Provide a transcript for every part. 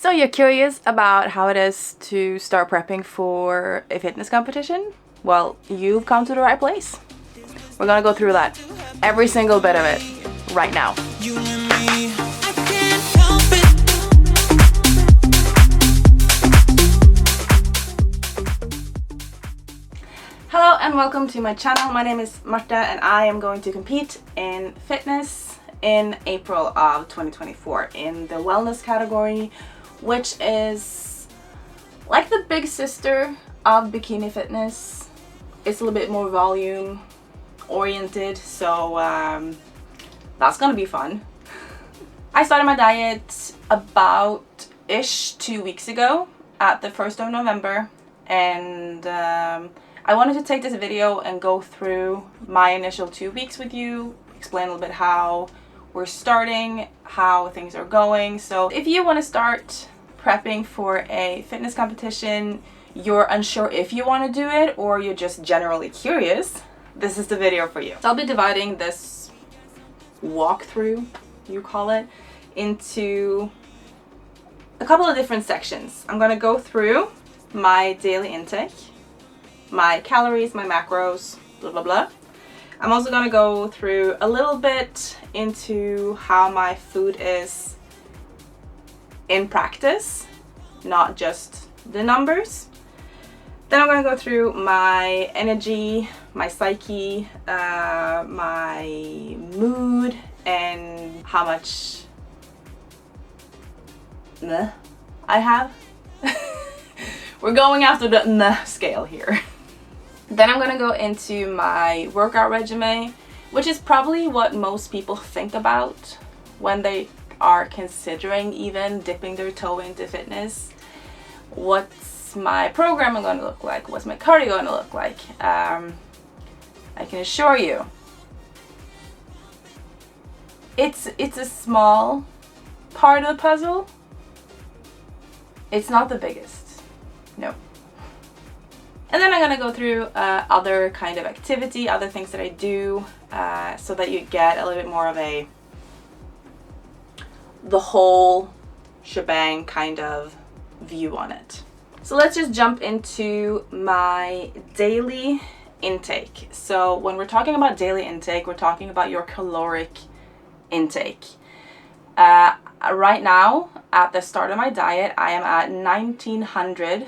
So you're curious about how it is to start prepping for a fitness competition? Well, you've come to the right place. We're gonna go through that, every single bit of it, right now. Hello and welcome to my channel. My name is Marta and I am going to compete in fitness in April of 2024 in the wellness category, which is like the big sister of bikini fitness. It's a little bit more volume oriented, so that's gonna be fun. I started my diet about-ish 2 weeks ago at the 1st of November, and I wanted to take this video and go through my initial 2 weeks with you, explain a little bit how we're starting, how things are going. So if you want to start prepping for a fitness competition, you're unsure if you want to do it, or you're just generally curious, this is the video for you. So I'll be dividing this walkthrough, you call it, into a couple of different sections. I'm going to go through my daily intake, my calories, my macros, blah blah blah. I'm also going to go through a little bit into how my food is in practice, not just the numbers. Then I'm going to go through my energy, my psyche, my mood, and how much meh I have. We're going after the meh scale here. Then I'm going to go into my workout regimen, which is probably what most people think about when they are considering even dipping their toe into fitness. What's my program going to look like? What's my cardio going to look like? I can assure you, it's a small part of the puzzle. It's not the biggest, no. And then I'm going to go through other kind of activity, other things that I do, so that you get a little bit more of the whole shebang kind of view on it. So let's just jump into my daily intake. So when we're talking about daily intake, we're talking about your caloric intake. Right now, at the start of my diet, I am at 1900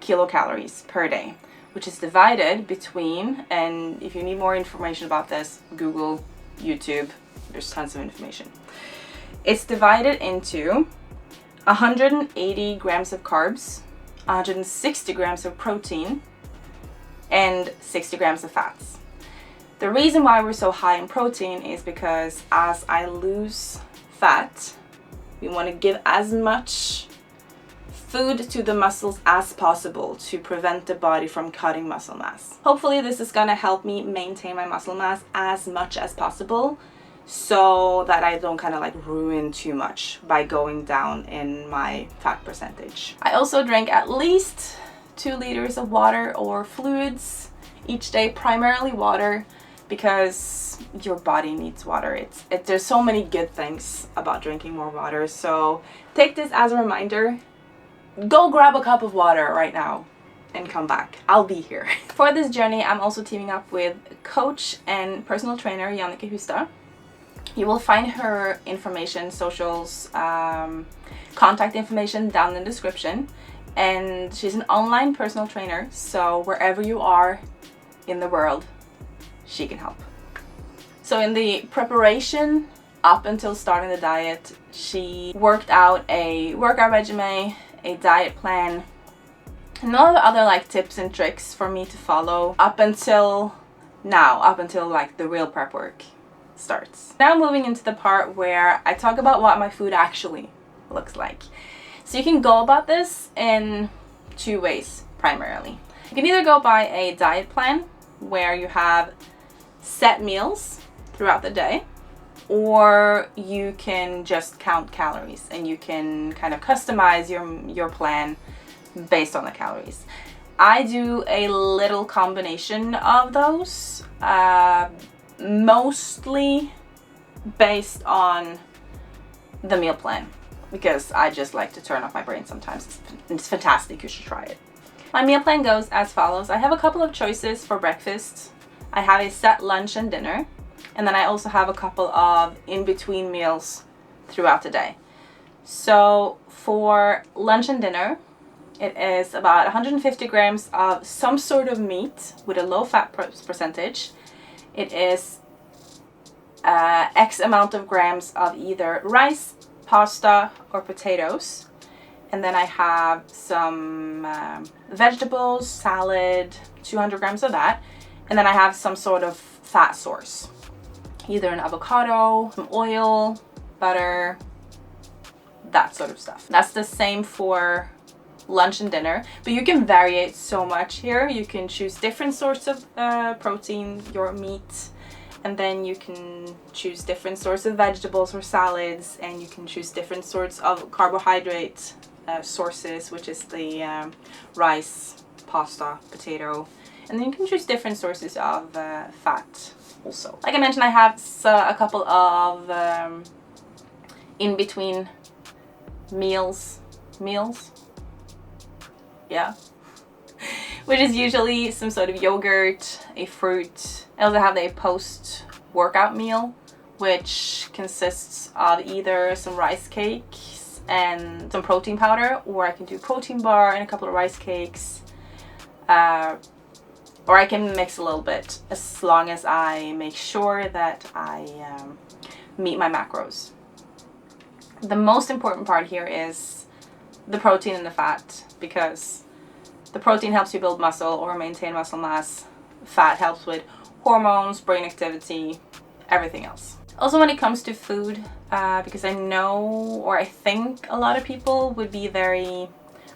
kilocalories per day, which is divided between, and if you need more information about this, Google, YouTube, there's tons of information. It's divided into 180 grams of carbs, 160 grams of protein, and 60 grams of fats. The reason why we're so high in protein is because as I lose fat, we want to give as much food to the muscles as possible to prevent the body from cutting muscle mass. Hopefully this is gonna help me maintain my muscle mass as much as possible, so that I don't kind of like ruin too much by going down in my fat percentage. I also drink at least 2 liters of water or fluids each day, primarily water, because your body needs water. There's so many good things about drinking more water, so take this as a reminder. Go grab a cup of water right now and come back. I'll be here. For this journey, I'm also teaming up with coach and personal trainer Jannike Hustad. You will find her information, socials, contact information down in the description. And she's an online personal trainer, so wherever you are in the world, she can help. So in the preparation up until starting the diet, she worked out a workout regimen, a diet plan, and all the other like tips and tricks for me to follow up until now, up until like the real prep work starts. Now moving into the part where I talk about what my food actually looks like. So you can go about this in 2 ways primarily. You can either go by a diet plan where you have set meals throughout the day, or you can just count calories and you can kind of customize your plan based on the calories. I do a little combination of those, mostly based on the meal plan. because I just like to turn off my brain sometimes. It's fantastic. You should try it. My meal plan goes as follows. I have a couple of choices for breakfast. I have a set lunch and dinner, and then I also have a couple of in-between meals throughout the day. So for lunch and dinner, it is about 150 grams of some sort of meat with a low fat percentage. It is X amount of grams of either rice, pasta, or potatoes. And then I have some vegetables, salad, 200 grams of that. And then I have some sort of fat source, either an avocado, some oil, butter, that sort of stuff. That's the same for lunch and dinner, but you can vary it so much here. You can choose different sorts of protein, your meat, and then you can choose different sorts of vegetables or salads, and you can choose different sorts of carbohydrate sources, which is the rice, pasta, potato, and then you can choose different sources of fat also. Like I mentioned, I have a couple of in-between meals, yeah, which is usually some sort of yogurt, a fruit. I also have a post-workout meal, which consists of either some rice cakes and some protein powder, or I can do protein bar and a couple of rice cakes, or I can mix a little bit, as long as I make sure that I meet my macros. The most important part here is the protein and the fat, because the protein helps you build muscle or maintain muscle mass. Fat helps with hormones, brain activity, everything else. Also, when it comes to food, because I know, or I think a lot of people would be very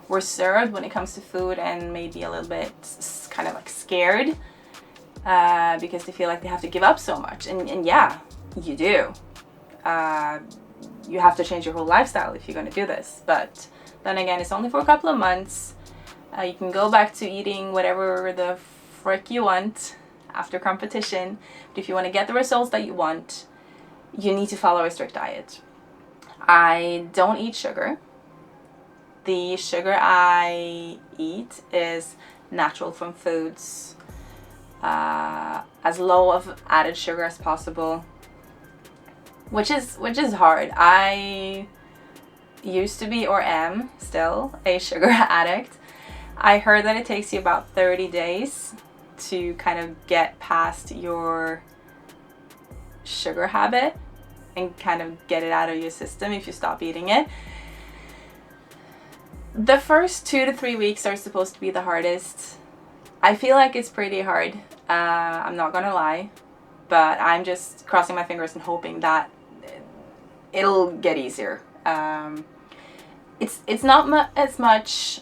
reserved when it comes to food and maybe a little bit kind of like scared because they feel like they have to give up so much. And yeah, you do. You have to change your whole lifestyle if you're going to do this. But then again, it's only for a couple of months. You can go back to eating whatever the frick you want after competition. But if you want to get the results that you want, you need to follow a strict diet. I don't eat sugar. The sugar I eat is natural from foods, as low of added sugar as possible, which is hard. I used to be, or am still, a sugar addict. I heard that it takes you about 30 days to kind of get past your sugar habit and kind of get it out of your system if you stop eating it. The first 2 to 3 weeks are supposed to be the hardest. I feel like it's pretty hard. I'm not gonna lie, but I'm just crossing my fingers and hoping that it'll get easier. It's not as much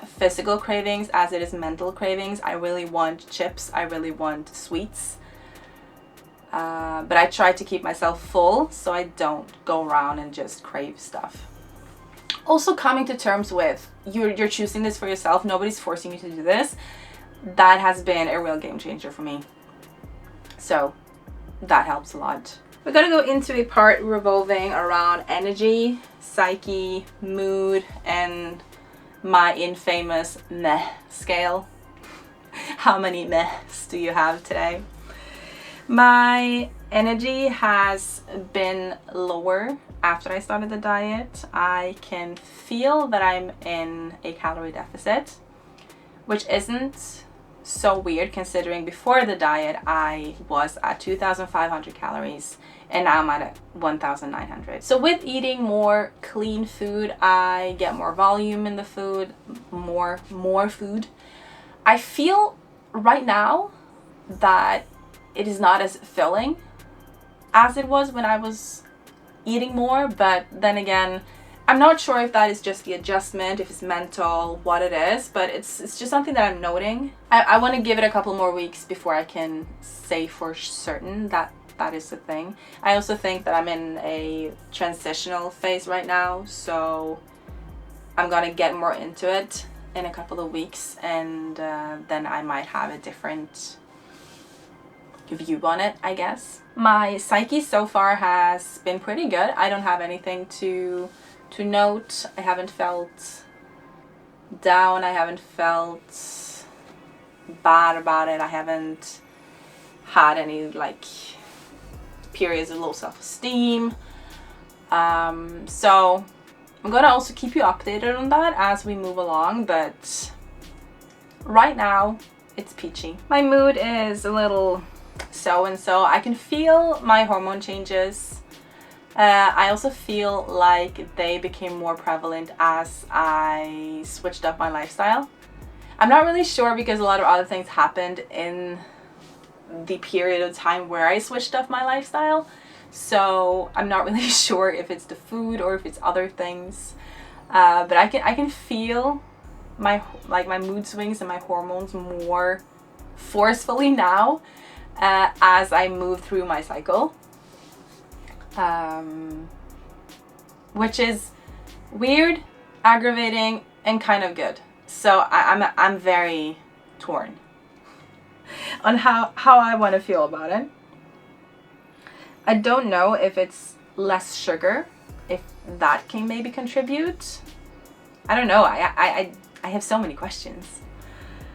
physical cravings as it is mental cravings. I really want chips. I really want sweets. But I try to keep myself full so I don't go around and just crave stuff. Also, coming to terms with you're choosing this for yourself. Nobody's forcing you to do this. That has been a real game changer for me. So that helps a lot. We're gonna go into a part revolving around energy, psyche, mood, and my infamous meh scale. How many mehs do you have today? My energy has been lower after I started the diet. I can feel that I'm in a calorie deficit, which isn't so weird considering before the diet I was at 2,500 calories and now I'm at 1,900. So with eating more clean food, I get more volume in the food, more food. I feel right now that it is not as filling as it was when I was eating more, but then again, I'm not sure if that is just the adjustment, if it's mental, what it is, but it's just something that I'm noting. I want to give it a couple more weeks before I can say for certain that that is the thing. I also think that I'm in a transitional phase right now, so I'm gonna get more into it in a couple of weeks, and then I might have a different view on it, I guess. My psyche so far has been pretty good. I don't have anything to to note. I haven't felt down. I haven't felt bad about it. I haven't had any like periods of low self-esteem. So I'm gonna also keep you updated on that as we move along, but right now it's peachy. My mood is a little so. I can feel my hormone changes. I also feel like they became more prevalent as I switched up my lifestyle. I'm not really sure because a lot of other things happened in the period of time where I switched up my lifestyle. So I'm not really sure if it's the food or if it's other things. But I can feel my mood swings and my hormones more forcefully now as I move through my cycle. Which is weird, aggravating, and kind of good. So I'm very torn on how I want to feel about it. I don't know if it's less sugar, if that can maybe contribute. I don't know. I have so many questions.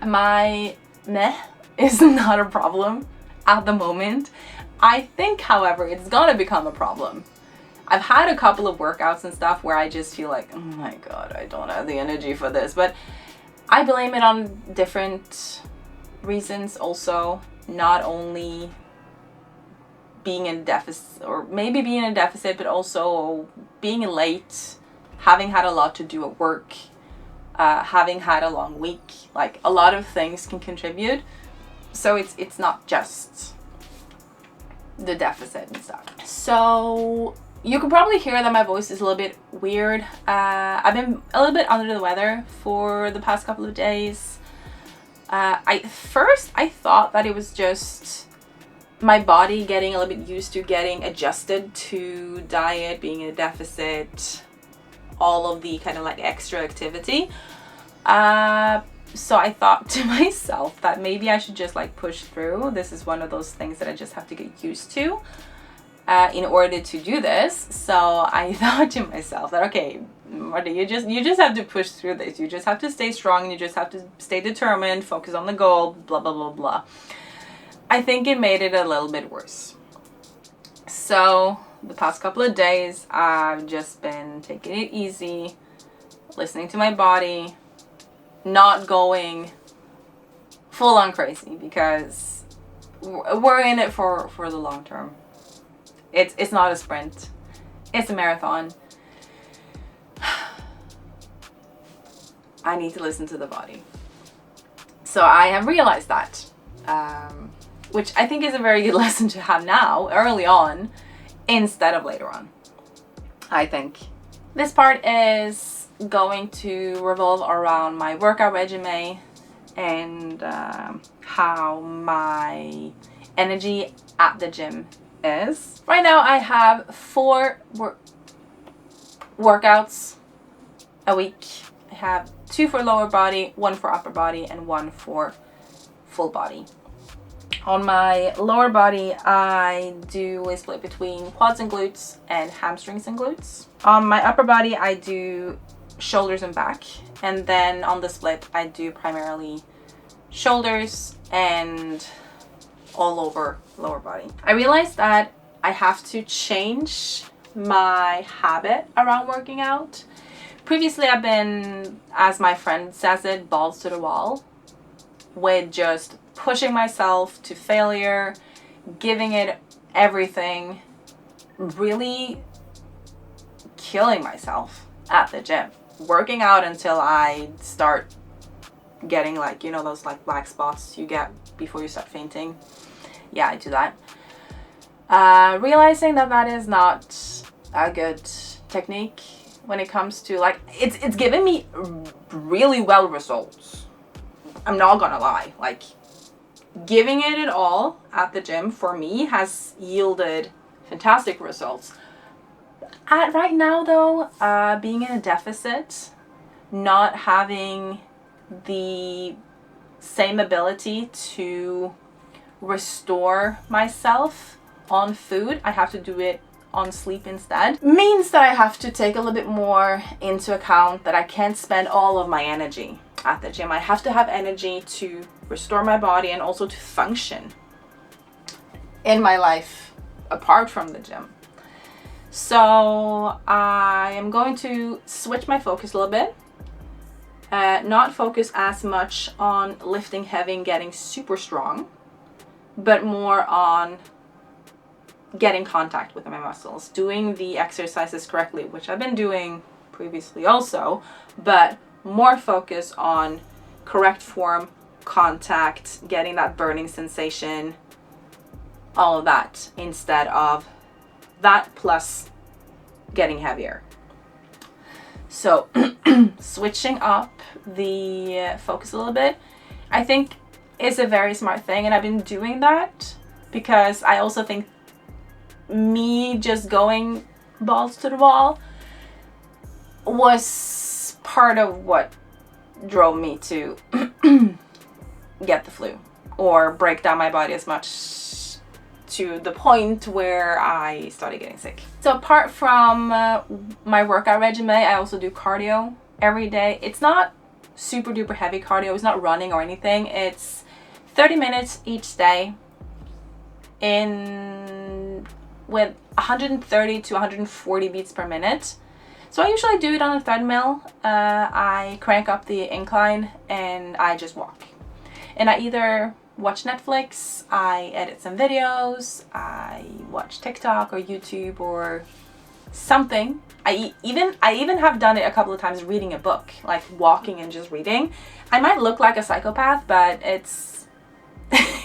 My meh is not a problem at the moment. I think, however, it's gonna become a problem. I've had a couple of workouts and stuff where I just feel like, oh my god, I don't have the energy for this. But I blame it on different reasons also. Not only being in deficit, or maybe being in a deficit, but also being late, having had a lot to do at work, having had a long week. Like, a lot of things can contribute. So it's not just the deficit and stuff. So you can probably hear that my voice is a little bit weird. I've been a little bit under the weather for the past couple of days. I thought that it was just my body getting a little bit used to getting adjusted to diet, being in a deficit, all of the kind of like extra activity. So I thought to myself that maybe I should just like push through. This is one of those things that I just have to get used to in order to do this. So I thought to myself that, okay, Marta, you just have to push through this. You just have to stay strong, and you just have to stay determined, focus on the goal, blah, blah, blah, blah. I think it made it a little bit worse. So the past couple of days, I've just been taking it easy, listening to my body, not going full on crazy, because we're in it for the long term. It's not a sprint, it's a marathon. I need to listen to the body. So I have realized that, which I think is a very good lesson to have now, early on, instead of later on. I think this part is going to revolve around my workout regimen and how my energy at the gym is. Right now I have 4 workouts a week. I have 2 for lower body, 1 for upper body, and 1 for full body. On my lower body, I do a split between quads and glutes and hamstrings and glutes. On my upper body, I do shoulders and back. And then on the split, I do primarily shoulders and all over lower body. I realized that I have to change my habit around working out. Previously, I've been, as my friend says it, balls to the wall, with just pushing myself to failure, giving it everything, really killing myself at the gym, working out until I start getting like, you know, those like black spots you get before you start fainting. Yeah, I do that. Realizing that is not a good technique when it comes to like, it's given me really well results. I'm not gonna lie, like giving it all at the gym for me has yielded fantastic results. Right now though, being in a deficit, not having the same ability to restore myself on food, I have to do it on sleep instead, means that I have to take a little bit more into account that I can't spend all of my energy at the gym. I have to have energy to restore my body and also to function in my life apart from the gym. So I am going to switch my focus a little bit. Not focus as much on lifting heavy and getting super strong, but more on getting contact with my muscles, doing the exercises correctly, which I've been doing previously also, but more focus on correct form, contact, getting that burning sensation, all of that, instead of that plus getting heavier. So switching up the focus a little bit, I think is a very smart thing, and I've been doing that because I also think me just going balls to the wall was part of what drove me to get the flu or break down my body as much to the point where I started getting sick. So apart from my workout regimen, I also do cardio every day. It's not super duper heavy cardio, it's not running or anything. It's 30 minutes each day with 130 to 140 beats per minute. So I usually do it on a treadmill. I crank up the incline and I just walk. And I either watch Netflix, I edit some videos, I watch TikTok or YouTube or something. I even have done it a couple of times reading a book, like walking and just reading. I might look like a psychopath, but it's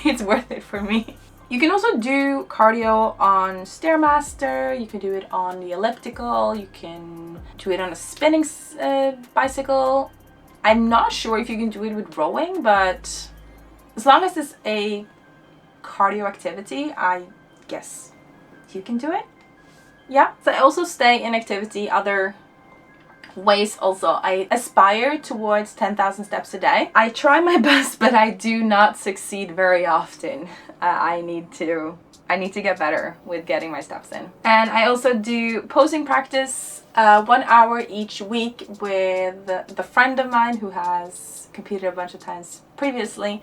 it's worth it for me. You can also do cardio on Stairmaster, you can do it on the elliptical, you can do it on a spinning bicycle. I'm not sure if you can do it with rowing, but as long as it's a cardio activity, I guess you can do it. Yeah, so I also stay in activity other ways also. I aspire towards 10,000 steps a day. I try my best, but I do not succeed very often. I need to get better with getting my steps in. And I also do posing practice 1 hour each week with the friend of mine who has competed a bunch of times previously.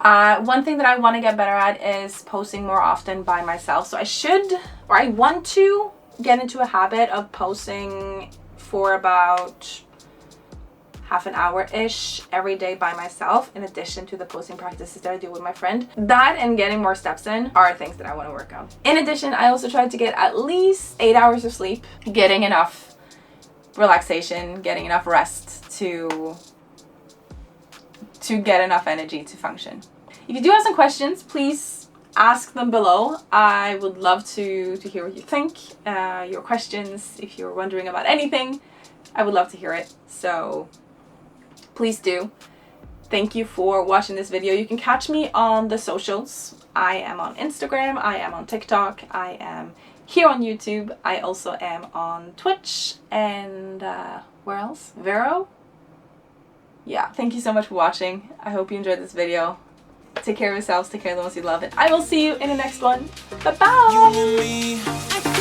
One thing that I want to get better at is posing more often by myself. So I want to get into a habit of posing for about half an hour-ish every day by myself, in addition to the posing practices that I do with my friend. That and getting more steps in are things that I want to work on. In addition, I also try to get at least 8 hours of sleep, getting enough relaxation, getting enough rest to get enough energy to function. If you do have some questions, please ask them below. I would love to hear what you think, your questions. If you're wondering about anything, I would love to hear it. So please do. Thank you for watching this video. You can catch me on the socials. I am on Instagram, I am on TikTok, I am here on YouTube. I also am on Twitch and where else? Vero? Yeah, thank you so much for watching. I hope you enjoyed this video. Take care of yourselves, take care of the ones you love, and I will see you in the next one. Bye-bye!